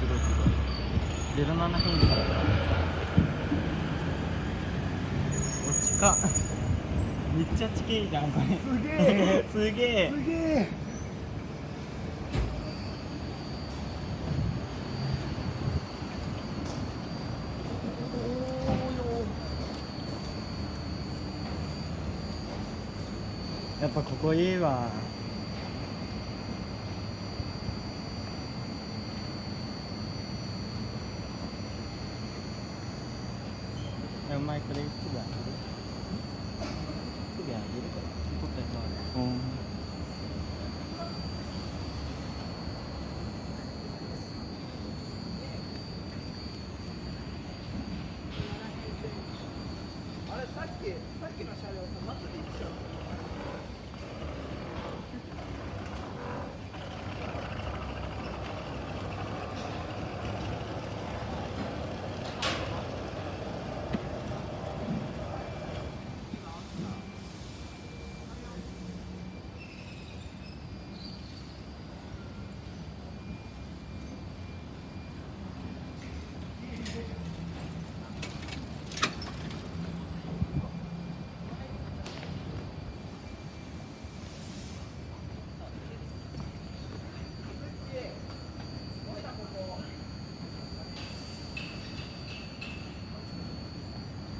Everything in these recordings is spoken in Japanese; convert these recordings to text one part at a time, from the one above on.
ごいすごい。07変化だった。お近っ。めっちゃ近いじゃんこれ。すげえすげえ。すげえ。やっぱここいいわ。お前これすぐあげる？すぐあげる？撮ったやつある。あれさっきの車両さ、松で行っちゃう。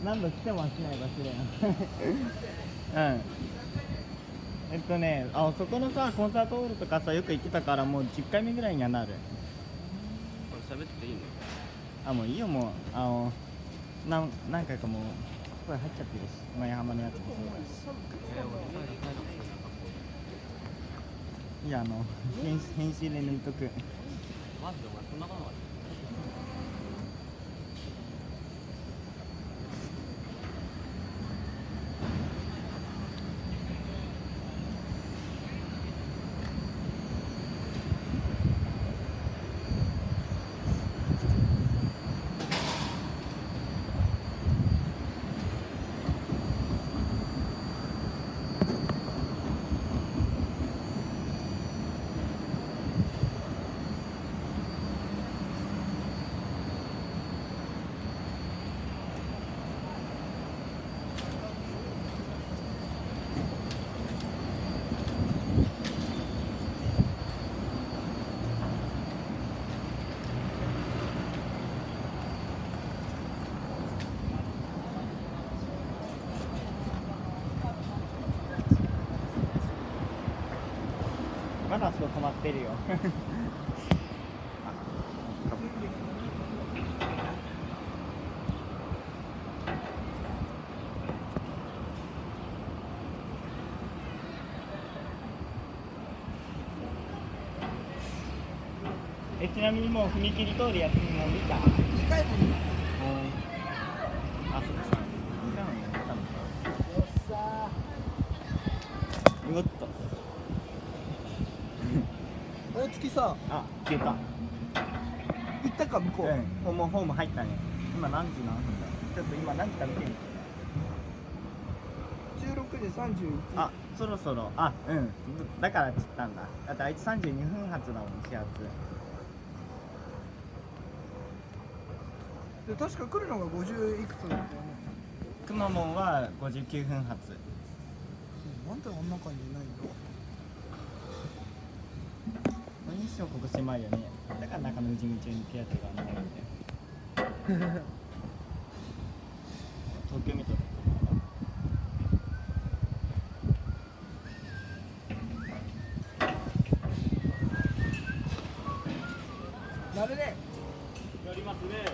何度来ても飽きない場所だよ。うん。そこのさ、コンサートホールとかさ、よく行ってたから、もう10回目ぐらいにはなる。これ喋っていいの？あ、もういいよ、もう。何回かもう、声入っちゃってるし、前浜のやつもそうだし。いや、編集で抜いとく。マジでお前そんなことない。まだそこ止まってるよ。ちなみにもう踏切通るやつにも見た？2回も見た。あ、そっか。見たのね、見たのか。よっさうおっと。ー。大月さ、あ、消えた。行ったか向こう。もうホーム入ったね。今何時何分だ？ちょっと今何時か見てみて。16時31。あ、そろそろ。あ、うん。だから散ったんだ。だってあいつ32分発だもん、始発。で確か来るのが50いくつだったよね。くまモンは59分発。なんであんな感じいないんだ。日照ここ狭いよね。だから中の内口に行くやつがあんまりんだよ。東京メトロ。なるね。やりますね。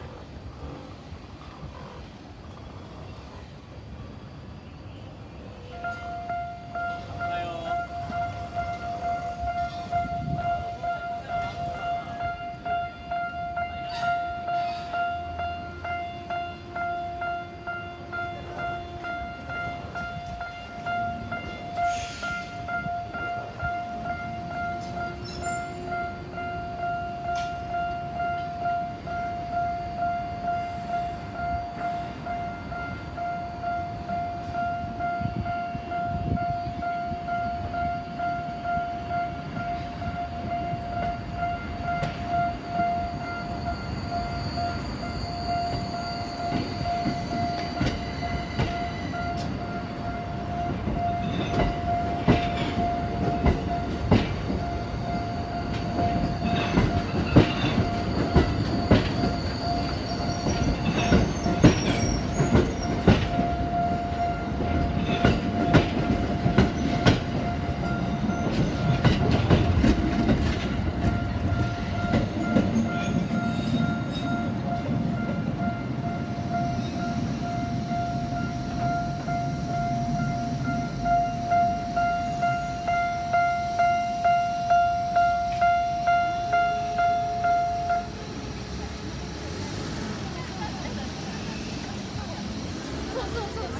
そうそうそう